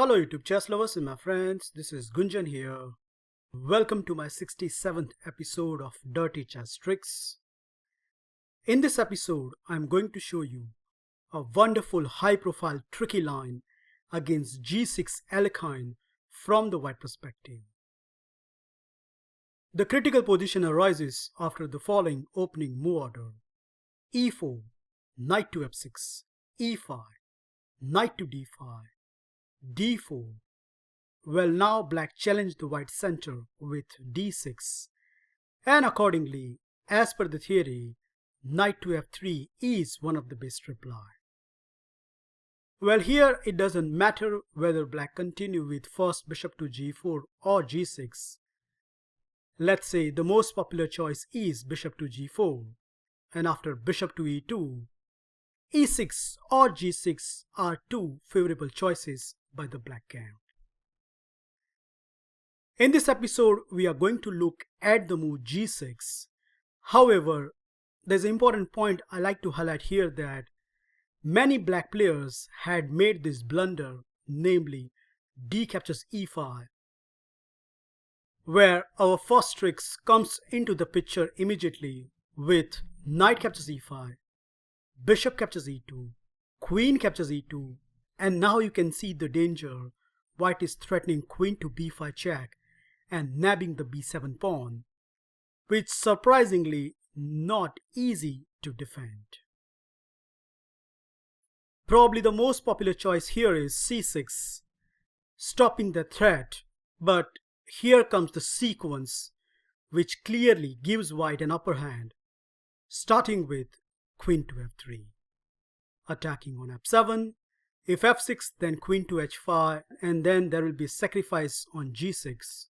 Hello YouTube chess lovers and my friends, this is Gunjan here. Welcome to my 67th episode of Dirty Chess Tricks. In this episode, I'm going to show you a wonderful high-profile tricky line against g6 Alekhine from the white perspective. The critical position arises after the following opening move order: e4, knight to f6, e5, knight to d5, d4. Well, now black challenged the white center with d6, and accordingly, as per the theory, knight to f3 is one of the best reply. Well, here it doesn't matter whether black continue with first bishop to g4 or g6. Let's say the most popular choice is bishop to g4, and after bishop to e2, e6 or g6 are two favorable choices by the black camp. In this episode, we are going to look at the move g6. However, there's an important point I like to highlight here that many black players had made this blunder, namely d captures e5, where our first trick comes into the picture immediately with knight captures e5, bishop captures e2, queen captures e2, and now you can see the danger. White is threatening queen to b5 check and nabbing the b7 pawn, which surprisingly not easy to defend. Probably the most popular choice here is c6, stopping the threat, but here comes the sequence which clearly gives white an upper hand, starting with queen to f3, attacking on f7, if f6 then queen to h5, and then there will be sacrifice on g6.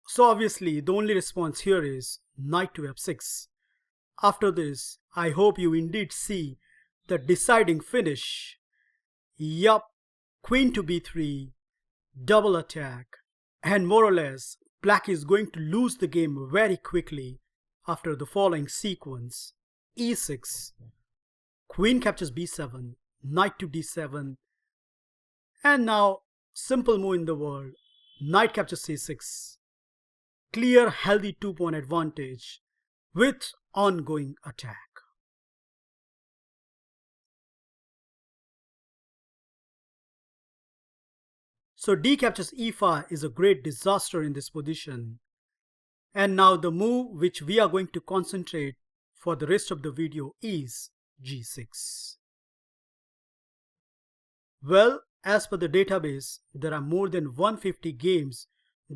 So obviously the only response here is knight to f6. After this, I hope you indeed see the deciding finish. Yup, queen to b3, double attack, and more or less black is going to lose the game very quickly after the following sequence: e6, queen captures b7, knight to d7, and now simple move in the world, knight captures c6. Clear healthy 2-pawn advantage with ongoing attack. So d captures e5 is a great disaster in this position. And now the move which we are going to concentrate for the rest of the video is g6. Well, as per the database, there are more than 150 games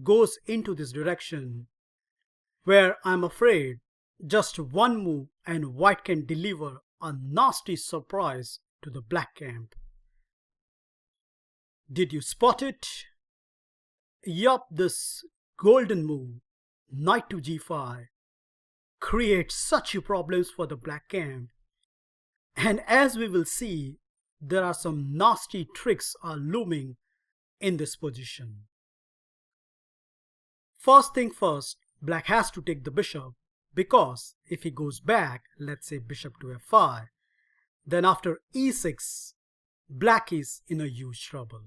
goes into this direction, where I'm afraid just one move and white can deliver a nasty surprise to the black camp. Did you spot it? Yup, this golden move, knight to g5, creates such problems for the black camp. And as we will see, there are some nasty tricks are looming in this position. First thing first, black has to take the bishop, because if he goes back, let's say bishop to f5, then after e6, black is in a huge trouble.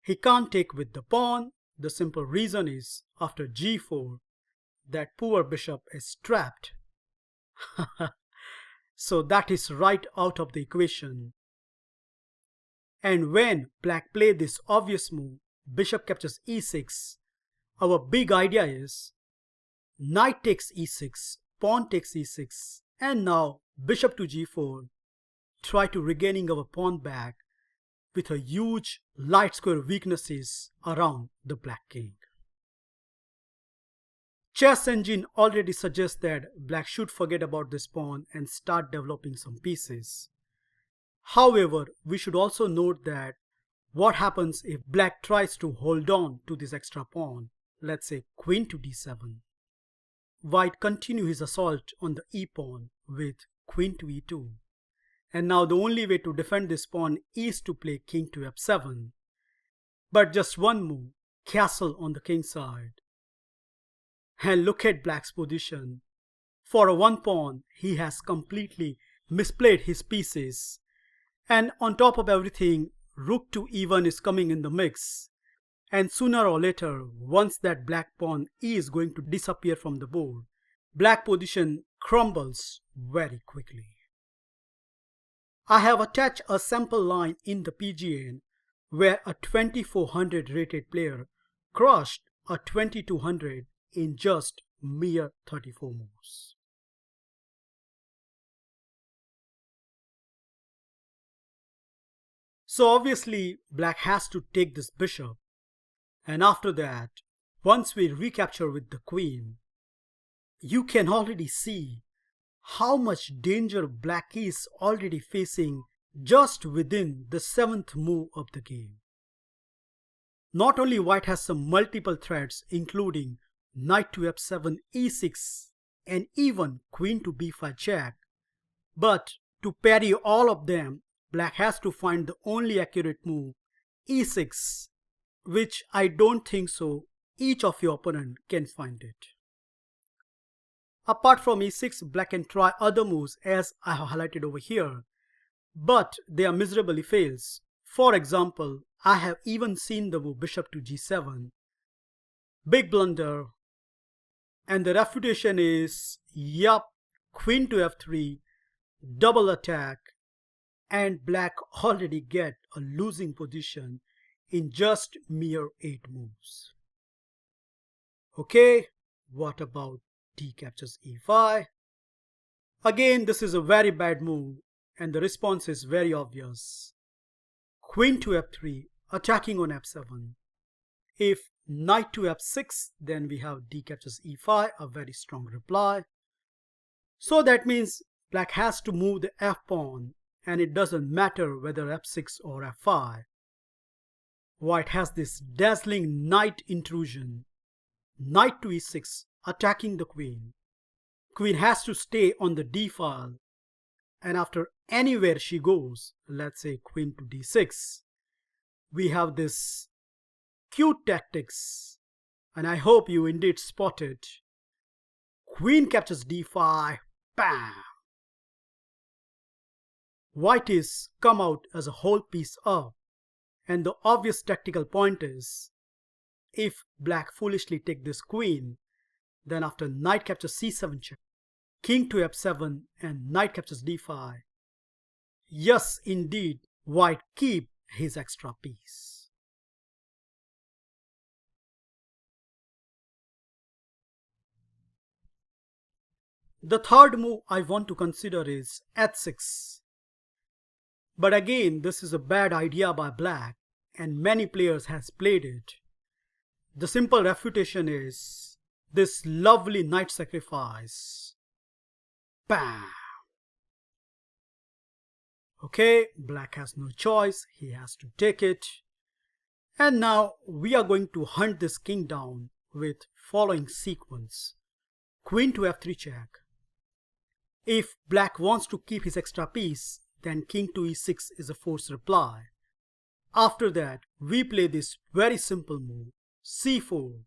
He can't take with the pawn. The simple reason is after g4, that poor bishop is trapped. So that is right out of the equation. And when black play this obvious move, bishop captures e6, our big idea is knight takes e6, pawn takes e6, and now bishop to g4, try to regaining our pawn back with a huge light square weaknesses around the black king. Chess engine already suggests that black should forget about this pawn and start developing some pieces. However, we should also note that what happens if black tries to hold on to this extra pawn, let's say queen to d7. White continue his assault on the e-pawn with queen to e2. And now the only way to defend this pawn is to play king to f7. But just one move, castle on the king side. And look at black's position. For a one pawn, he has completely misplayed his pieces. And on top of everything, rook to e1 is coming in the mix, and sooner or later, once that black pawn is going to disappear from the board, black position crumbles very quickly. I have attached a sample line in the PGN where a 2400 rated player crushed a 2200 in just mere 34 moves. So obviously black has to take this bishop, and after that, once we recapture with the queen, you can already see how much danger black is already facing just within the 7th move of the game. Not only white has some multiple threats including knight to f7, e6 and even queen to b5 check, but to parry all of them, black has to find the only accurate move, e6, which I don't think so each of your opponent can find it. Apart from e6, black can try other moves as I have highlighted over here, but they are miserably fails. For example, I have even seen the move bishop to g7, big blunder, and the refutation is, yup, queen to f3, double attack, and black already get a losing position in just mere 8 moves. Okay, what about d captures e5? Again, this is a very bad move and the response is very obvious. Queen to f3, attacking on f7. If knight to f6, then we have d captures e5, a very strong reply. So that means black has to move the f pawn, and it doesn't matter whether f6 or f5. White has this dazzling knight intrusion. Knight to e6, attacking the queen. Queen has to stay on the d file, and after anywhere she goes, let's say queen to d6, we have this cute tactics, and I hope you indeed spot it. Queen captures d5, bam! White is come out as a whole piece up, and the obvious tactical point is, if black foolishly take this queen, then after knight captures c7 check, king to f7 and knight captures d5, yes indeed, white keep his extra piece. The third move I want to consider is h6. But again, this is a bad idea by black, and many players has played it. The simple refutation is this lovely knight sacrifice. Bam! Okay, black has no choice, he has to take it. And now we are going to hunt this king down with following sequence. Queen to f3 check. If black wants to keep his extra piece, then king to e6 is a forced reply. After that, we play this very simple move, c4,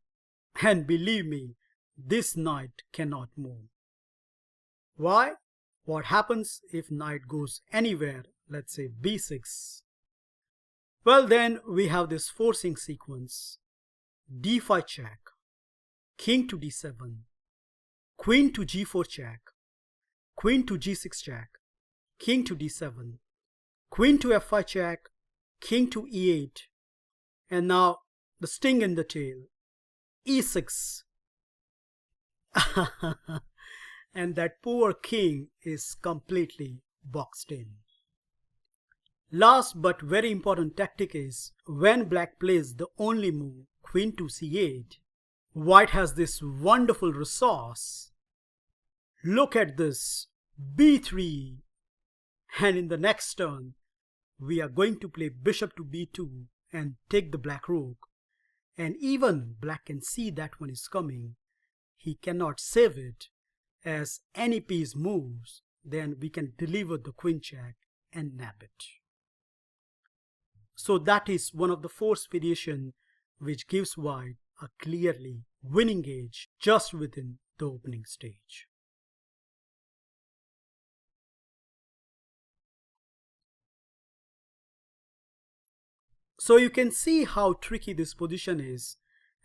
and believe me, this knight cannot move. Why? What happens if knight goes anywhere, let's say b6? Well, then we have this forcing sequence, d5 check, king to d7, queen to g4 check, queen to g6 check, king to d7, queen to f5 check, king to e8, and now the sting in the tail, e6. And that poor king is completely boxed in. Last but very important tactic is, when black plays the only move, queen to c8, white has this wonderful resource. Look at this, b3, and in the next turn, we are going to play bishop to b2 and take the black rook. And even black can see that one is coming. He cannot save it, as any piece moves, then we can deliver the queen check and nab it. So that is one of the forced variation which gives white a clearly winning edge just within the opening stage. So you can see how tricky this position is,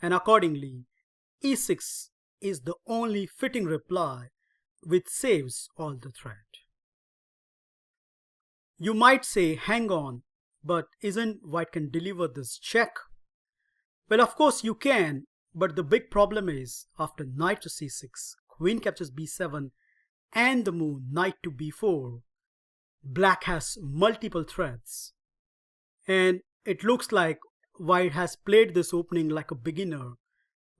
and accordingly, e6 is the only fitting reply which saves all the threat. You might say, hang on, but isn't white can deliver this check? Well, of course you can, but the big problem is after knight to c6, queen captures b7 and the move knight to b4, black has multiple threats. And it looks like white has played this opening like a beginner,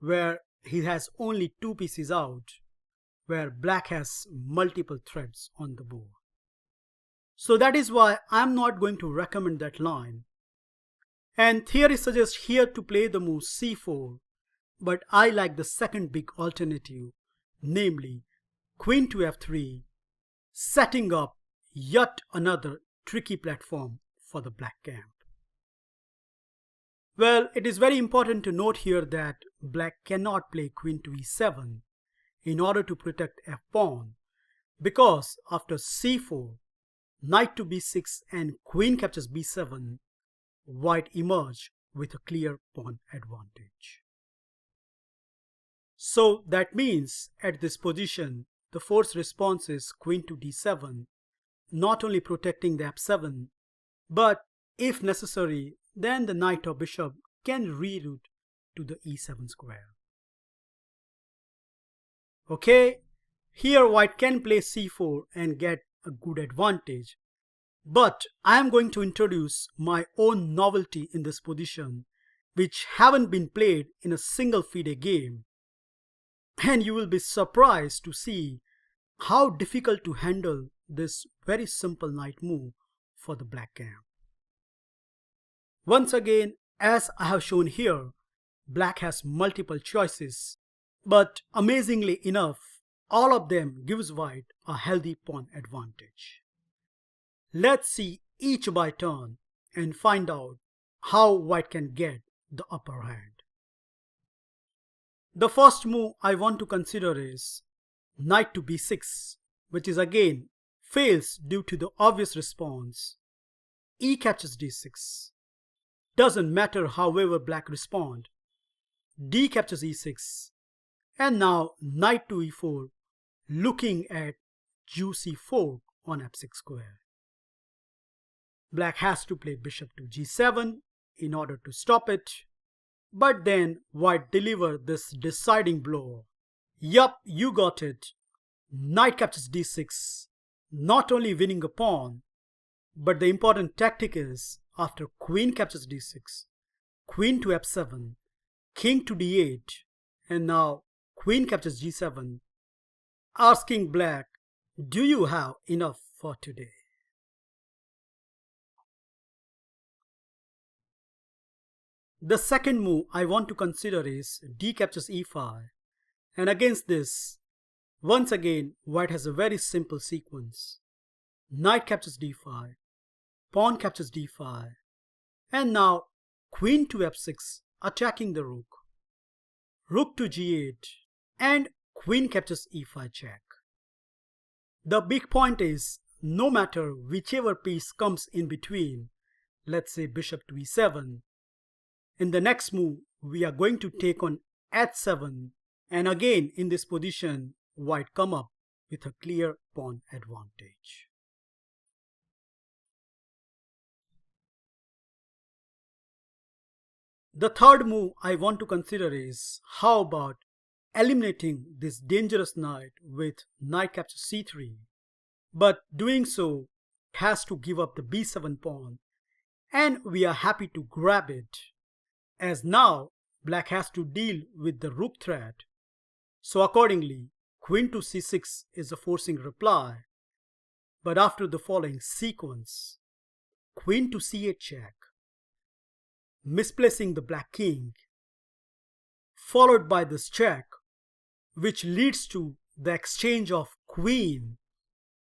where he has only two pieces out, where black has multiple threats on the board. So that is why I'm not going to recommend that line. And theory suggests here to play the move c4, but I like the second big alternative, namely queen to f3, setting up yet another tricky platform for the black camp. Well, it is very important to note here that black cannot play queen to e7 in order to protect f-pawn, because after c4, knight to b6 and queen captures b7, white emerge with a clear pawn advantage. So that means at this position, the forced response is queen to d7, not only protecting the f7, but if necessary, then the knight or bishop can reroute to the e7 square. Okay, here white can play c4 and get a good advantage, but I am going to introduce my own novelty in this position, which haven't been played in a single FIDE game, and you will be surprised to see how difficult to handle this very simple knight move for the black camp. Once again, as I have shown here, black has multiple choices, but amazingly enough, all of them gives white a healthy pawn advantage. Let's see each by turn and find out how white can get the upper hand. The first move I want to consider is knight to b6, which is again fails due to the obvious response. E captures d6. Doesn't matter however black respond. D captures e6. And now knight to e4, looking at juicy fork on f6 square. Black has to play bishop to g7 in order to stop it, but then white delivered this deciding blow. Yup, you got it. Knight captures d6, not only winning a pawn, but the important tactic is after queen captures d6, queen to f7, king to d8, and now queen captures g7, asking black, do you have enough for today? The second move I want to consider is d captures e5, and against this, once again white has a very simple sequence. Knight captures d5, pawn captures d5, and now queen to f6 attacking the rook, rook to g8, and queen captures e5 check. The big point is, no matter whichever piece comes in between, let's say bishop to e7, in the next move we are going to take on h7, and again in this position white come up with a clear pawn advantage. The third move I want to consider is, how about eliminating this dangerous knight with knight captures c3, but doing so has to give up the b7 pawn, and we are happy to grab it, as now black has to deal with the rook threat. So accordingly, queen to c6 is a forcing reply, but after the following sequence, queen to c8 check, misplacing the black king, followed by this check, which leads to the exchange of queen,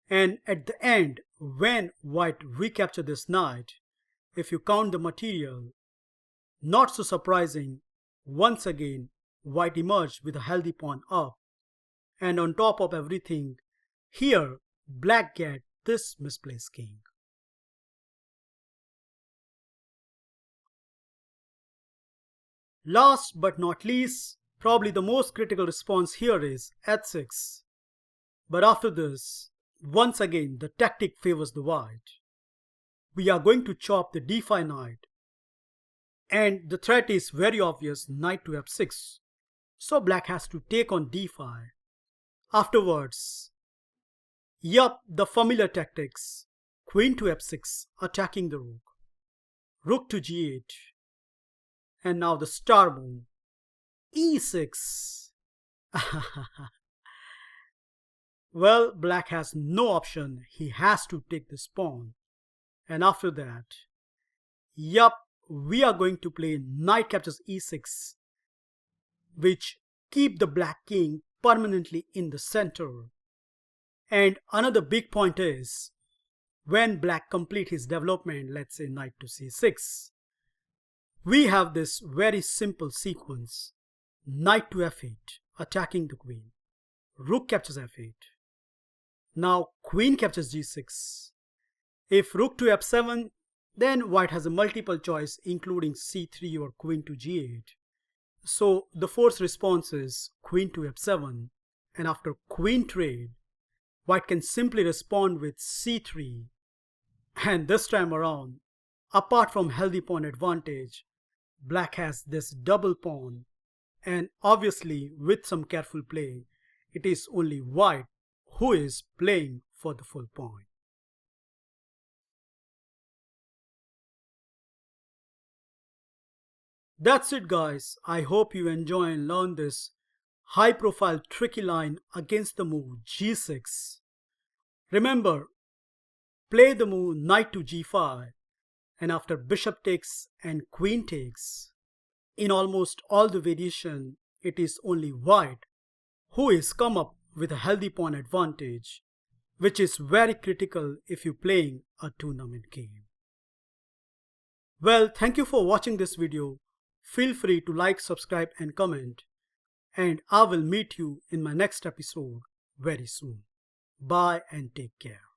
and at the end, when white recapture this knight, if you count the material, not so surprising, once again white emerged with a healthy pawn up, and on top of everything, here black get this misplaced king. Last but not least, probably the most critical response here is h6. But after this, once again the tactic favors the white. We are going to chop the d5 knight. And the threat is very obvious, knight to f6. So black has to take on d5. Afterwards, yup, the familiar tactics. Queen to f6, attacking the rook. Rook to g8. And now the star move, e6. Well, black has no option. He has to take this pawn. And after that, yup, we are going to play knight captures e6, which keep the black king permanently in the center. And another big point is, when black complete his development, let's say knight to c6, we have this very simple sequence. Knight to f8, attacking the queen. Rook captures f8. Now queen captures g6. If rook to f7, then white has a multiple choice including c3 or queen to g8. So the forced response is queen to f7, and after queen trade, white can simply respond with c3. And this time around, apart from healthy pawn advantage, black has this double pawn, and obviously with some careful play, it is only white who is playing for the full point. That's it guys, I hope you enjoy and learn this high profile tricky line against the move g6. Remember, play the move knight to g5, and after bishop takes and queen takes, in almost all the variation, it is only white who is come up with a healthy pawn advantage, which is very critical if you're playing a tournament game. Well, thank you for watching this video. Feel free to like, subscribe and comment, and I will meet you in my next episode very soon. Bye and take care.